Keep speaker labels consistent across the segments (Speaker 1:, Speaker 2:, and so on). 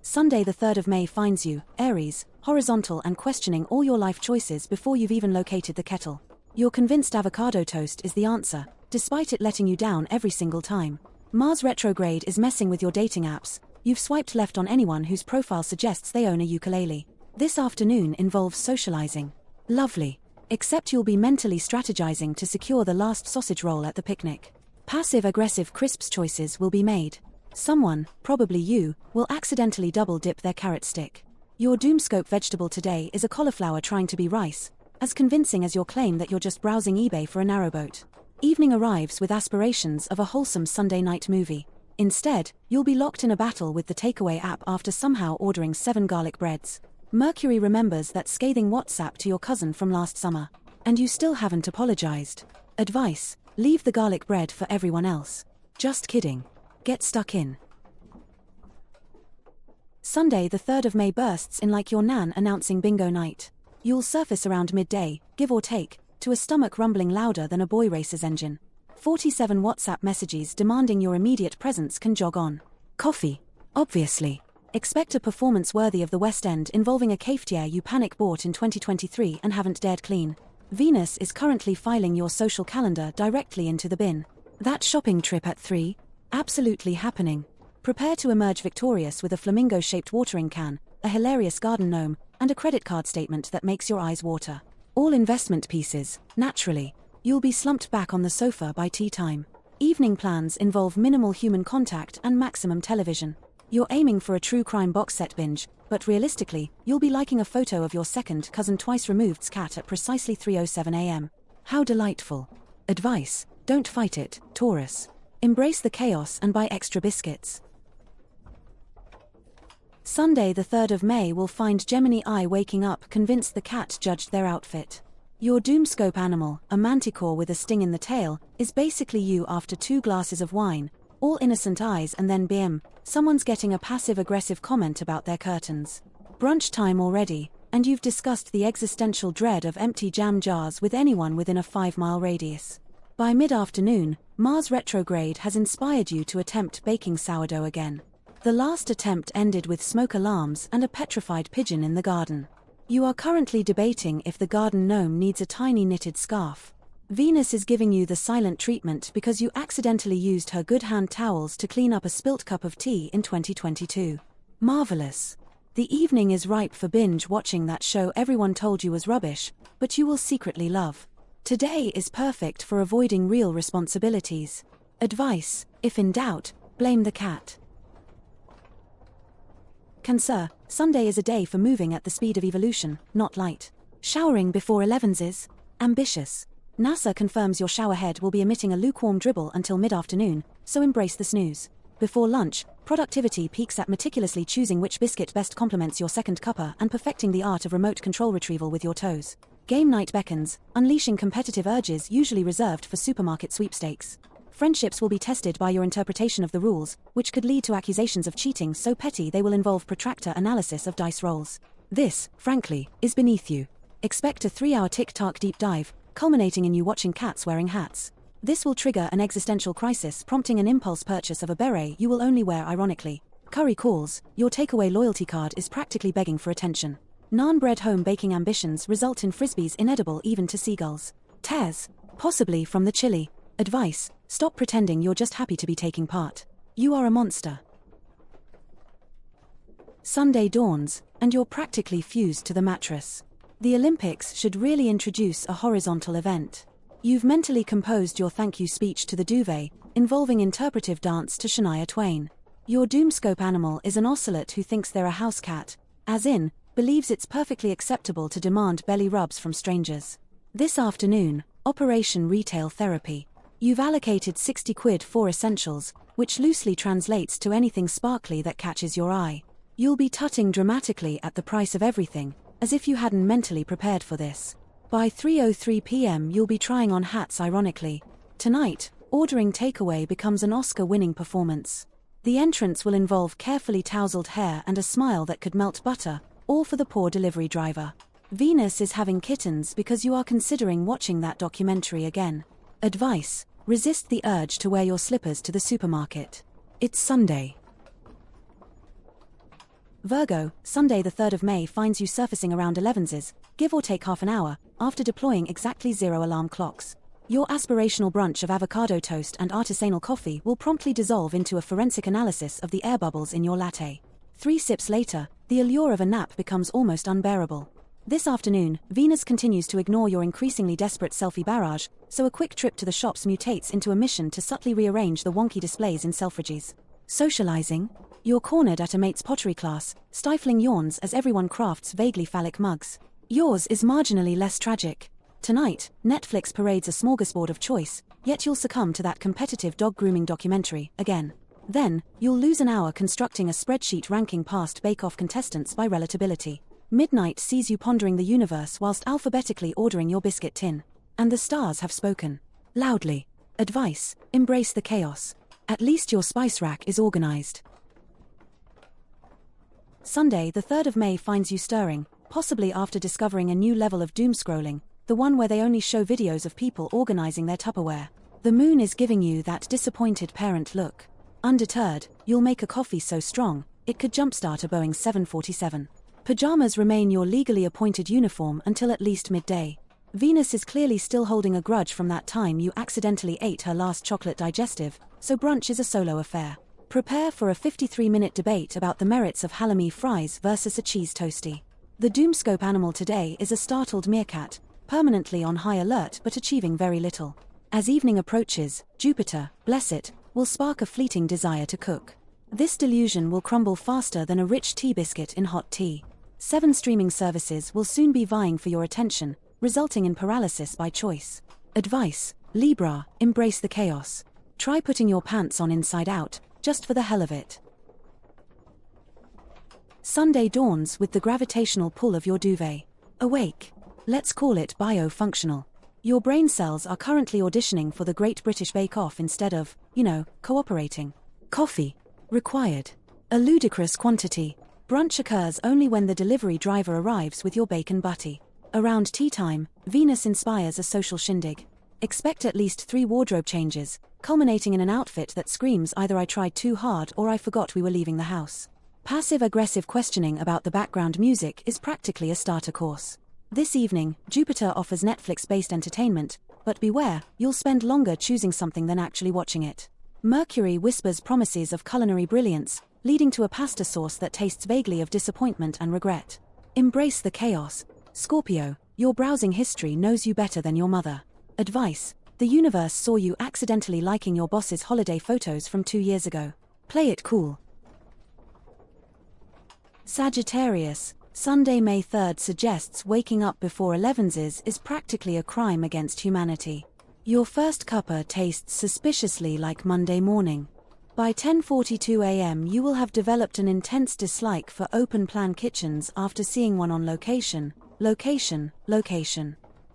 Speaker 1: Sunday the 3rd of May finds you, Aries, horizontal and questioning all your life choices before you've even located the kettle. You're convinced avocado toast is the answer, despite it letting you down every single time. Mars retrograde is messing with your dating apps. You've swiped left on anyone whose profile suggests they own a ukulele. This afternoon involves socializing. Lovely. Except you'll be mentally strategizing to secure the last sausage roll at the picnic. Passive-aggressive crisps choices will be made. Someone, probably you, will accidentally double-dip their carrot stick. Your doomscope vegetable today is a cauliflower trying to be rice, as convincing as your claim that you're just browsing eBay for a narrowboat. Evening arrives with aspirations of a wholesome Sunday night movie. Instead, you'll be locked in a battle with the takeaway app after somehow ordering 7 garlic breads. Mercury remembers that scathing WhatsApp to your cousin from last summer. And you still haven't apologized. Advice: leave the garlic bread for everyone else. Just kidding. Get stuck in. Sunday the 3rd of May bursts in like your nan announcing bingo night. You'll surface around midday, give or take, to a stomach rumbling louder than a boy racer's engine. 47 WhatsApp messages demanding your immediate presence can jog on. Coffee. Obviously. Expect a performance worthy of the West End involving a cafetiere you panic bought in 2023 and haven't dared clean. Venus is currently filing your social calendar directly into the bin. That shopping trip at 3? Absolutely happening. Prepare to emerge victorious with a flamingo-shaped watering can, a hilarious garden gnome, and a credit card statement that makes your eyes water. All investment pieces, naturally. You'll be slumped back on the sofa by tea time. Evening plans involve minimal human contact and maximum television. You're aiming for a true crime box set binge, but realistically, you'll be liking a photo of your second cousin twice removed's cat at precisely 3:07 a.m. How delightful. Advice: don't fight it, Taurus. Embrace the chaos and buy extra biscuits. Sunday the 3rd of May will find Gemini waking up convinced the cat judged their outfit. Your doomscope animal, a manticore with a sting in the tail, is basically you after 2 glasses of wine, all innocent eyes, and then bim, someone's getting a passive-aggressive comment about their curtains. Brunch time already, and you've discussed the existential dread of empty jam jars with anyone within a 5-mile radius. By mid-afternoon, Mars retrograde has inspired you to attempt baking sourdough again. The last attempt ended with smoke alarms and a petrified pigeon in the garden. You are currently debating if the garden gnome needs a tiny knitted scarf. Venus is giving you the silent treatment because you accidentally used her good hand towels to clean up a spilt cup of tea in 2022. Marvelous. The evening is ripe for binge watching that show everyone told you was rubbish, but you will secretly love. Today is perfect for avoiding real responsibilities. Advice: if in doubt, blame the cat. Cancer, Sunday is a day for moving at the speed of evolution, not light. Showering before 11s is ambitious. NASA confirms your showerhead will be emitting a lukewarm dribble until mid-afternoon, so embrace the snooze. Before lunch, productivity peaks at meticulously choosing which biscuit best complements your second cuppa and perfecting the art of remote control retrieval with your toes. Game night beckons, unleashing competitive urges usually reserved for supermarket sweepstakes. Friendships will be tested by your interpretation of the rules, which could lead to accusations of cheating so petty they will involve protractor analysis of dice rolls. This, frankly, is beneath you. Expect a 3-hour TikTok deep dive, culminating in you watching cats wearing hats. This will trigger an existential crisis, prompting an impulse purchase of a beret you will only wear ironically. Curry calls, your takeaway loyalty card is practically begging for attention. Naan-bread home baking ambitions result in frisbees inedible even to seagulls. Tears, possibly from the chili. Advice: stop pretending you're just happy to be taking part. You are a monster. Sunday dawns, and you're practically fused to the mattress. The Olympics should really introduce a horizontal event. You've mentally composed your thank you speech to the duvet, involving interpretive dance to Shania Twain. Your doomscope animal is an ocelot who thinks they're a house cat, as in, believes it's perfectly acceptable to demand belly rubs from strangers. This afternoon, Operation Retail Therapy. You've allocated 60 quid for essentials, which loosely translates to anything sparkly that catches your eye. You'll be tutting dramatically at the price of everything, as if you hadn't mentally prepared for this. By 3:03 p.m. you'll be trying on hats ironically. Tonight, ordering takeaway becomes an Oscar-winning performance. The entrance will involve carefully tousled hair and a smile that could melt butter, all for the poor delivery driver. Venus is having kittens because you are considering watching that documentary again. Advice: resist the urge to wear your slippers to the supermarket. It's Sunday. Virgo, Sunday the 3rd of May finds you surfacing around 11s, give or take half an hour, after deploying exactly 0 alarm clocks. Your aspirational brunch of avocado toast and artisanal coffee will promptly dissolve into a forensic analysis of the air bubbles in your latte. 3 sips later, the allure of a nap becomes almost unbearable. This afternoon, Venus continues to ignore your increasingly desperate selfie barrage, so a quick trip to the shops mutates into a mission to subtly rearrange the wonky displays in Selfridges. Socializing? You're cornered at a mate's pottery class, stifling yawns as everyone crafts vaguely phallic mugs. Yours is marginally less tragic. Tonight, Netflix parades a smorgasbord of choice, yet you'll succumb to that competitive dog grooming documentary, again. Then, you'll lose an hour constructing a spreadsheet ranking past bake-off contestants by relatability. Midnight sees you pondering the universe whilst alphabetically ordering your biscuit tin. And the stars have spoken. Loudly. Advice: embrace the chaos. At least your spice rack is organized. Sunday, the 3rd of May finds you stirring, possibly after discovering a new level of doom scrolling, the one where they only show videos of people organizing their Tupperware. The moon is giving you that disappointed parent look. Undeterred, you'll make a coffee so strong, it could jumpstart a Boeing 747. Pajamas remain your legally appointed uniform until at least midday. Venus is clearly still holding a grudge from that time you accidentally ate her last chocolate digestive, so brunch is a solo affair. Prepare for a 53-minute debate about the merits of halloumi fries versus a cheese toastie. The Doomscope animal today is a startled meerkat, permanently on high alert but achieving very little. As evening approaches, Jupiter, bless it, will spark a fleeting desire to cook. This delusion will crumble faster than a rich tea biscuit in hot tea. 7 streaming services will soon be vying for your attention, resulting in paralysis by choice. Advice: Libra, embrace the chaos. Try putting your pants on inside out, just for the hell of it. Sunday dawns with the gravitational pull of your duvet. Awake. Let's call it bio-functional. Your brain cells are currently auditioning for the Great British Bake Off instead of, cooperating. Coffee. Required. A ludicrous quantity. Brunch occurs only when the delivery driver arrives with your bacon butty. Around tea time, Venus inspires a social shindig. Expect at least 3 wardrobe changes, culminating in an outfit that screams either I tried too hard or I forgot we were leaving the house. Passive-aggressive questioning about the background music is practically a starter course. This evening, Jupiter offers Netflix-based entertainment, but beware, you'll spend longer choosing something than actually watching it. Mercury whispers promises of culinary brilliance, leading to a pasta sauce that tastes vaguely of disappointment and regret. Embrace the chaos. Scorpio, your browsing history knows you better than your mother. Advice: the universe saw you accidentally liking your boss's holiday photos from 2 years ago. Play it cool. Sagittarius, Sunday, May 3rd suggests waking up before 11s is practically a crime against humanity. Your first cuppa tastes suspiciously like Monday morning. By 10:42 a.m. you will have developed an intense dislike for open-plan kitchens after seeing one on location.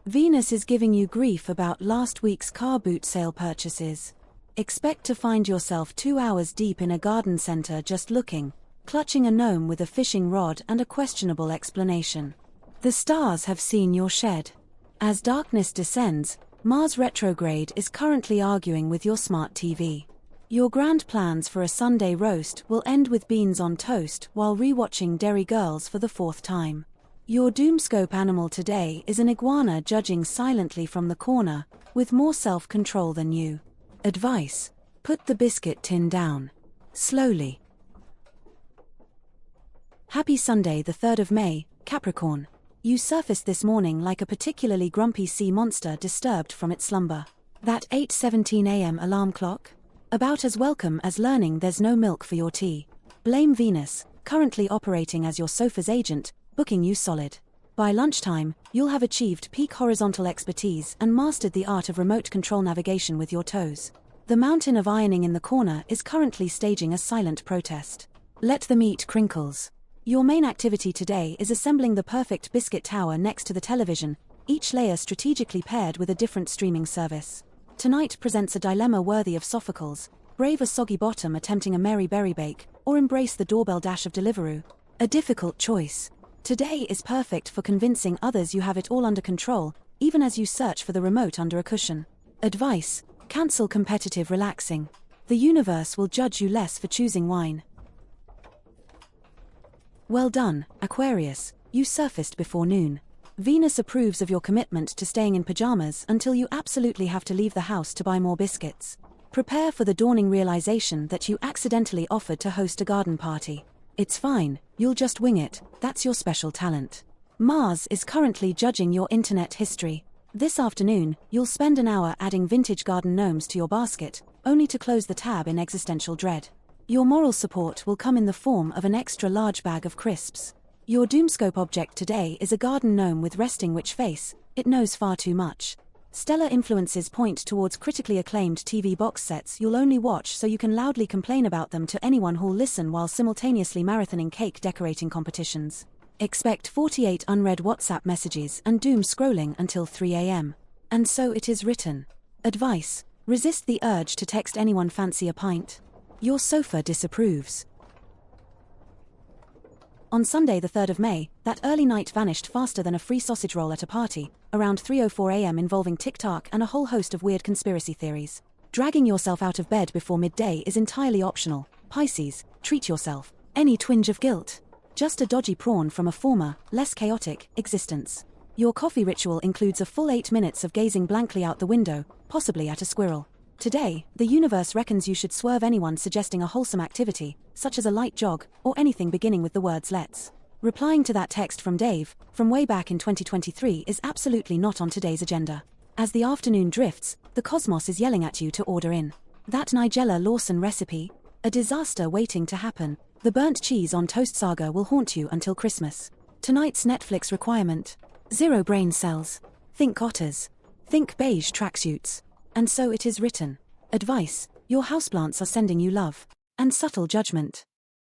Speaker 1: Venus is giving you grief about last week's car boot sale purchases. Expect to find yourself 2 hours deep in a garden center just looking, clutching a gnome with a fishing rod and a questionable explanation. The stars have seen your shed. As darkness descends, Mars retrograde is currently arguing with your smart TV. Your grand plans for a Sunday roast will end with beans on toast while rewatching Derry Girls for the 4th time. Your Doomscope animal today is an iguana judging silently from the corner, with more self-control than you. Advice: put the biscuit tin down. Slowly. Happy Sunday, the 3rd of May, Capricorn. You surfaced this morning like a particularly grumpy sea monster disturbed from its slumber. That 8:17 a.m. alarm clock? About as welcome as learning there's no milk for your tea. Blame Venus, currently operating as your sofa's agent, booking you solid. By lunchtime, you'll have achieved peak horizontal expertise and mastered the art of remote control navigation with your toes. The mountain of ironing in the corner is currently staging a silent protest. Let them eat crinkles. Your main activity today is assembling the perfect biscuit tower next to the television, each layer strategically paired with a different streaming service. Tonight presents a dilemma worthy of Sophocles: brave a soggy bottom attempting a merry berry bake, or embrace the doorbell dash of Deliveroo. A difficult choice. Today is perfect for convincing others you have it all under control, even as you search for the remote under a cushion. Advice: cancel competitive relaxing. The universe will judge you less for choosing wine. Well done, Aquarius, you surfaced before noon. Venus approves of your commitment to staying in pajamas until you absolutely have to leave the house to buy more biscuits. Prepare for the dawning realization that you accidentally offered to host a garden party. It's fine, you'll just wing it, that's your special talent. Mars is currently judging your internet history. This afternoon, you'll spend an hour adding vintage garden gnomes to your basket, only to close the tab in existential dread. Your moral support will come in the form of an extra large bag of crisps. Your Doomoscope object today is a garden gnome with resting witch face. It knows far too much. Stellar influences point towards critically acclaimed TV box sets you'll only watch so you can loudly complain about them to anyone who'll listen while simultaneously marathoning cake decorating competitions. Expect 48 unread WhatsApp messages and doom scrolling until 3 a.m. And so it is written. Advice: resist the urge to text anyone fancy a pint. Your sofa disapproves. On Sunday the 3rd of May, that early night vanished faster than a free sausage roll at a party, around 3:04 a.m. involving TikTok and a whole host of weird conspiracy theories. Dragging yourself out of bed before midday is entirely optional. Pisces, treat yourself. Any twinge of guilt? Just a dodgy prawn from a former, less chaotic, existence. Your coffee ritual includes a full 8 minutes of gazing blankly out the window, possibly at a squirrel. Today, the universe reckons you should swerve anyone suggesting a wholesome activity, such as a light jog, or anything beginning with the words let's. Replying to that text from Dave, from way back in 2023 is absolutely not on today's agenda. As the afternoon drifts, the cosmos is yelling at you to order in. That Nigella Lawson recipe? A disaster waiting to happen. The burnt cheese on toast saga will haunt you until Christmas. Tonight's Netflix requirement: 0 brain cells. Think otters. Think beige tracksuits. And so it is written. Advice: your houseplants are sending you love and subtle judgment.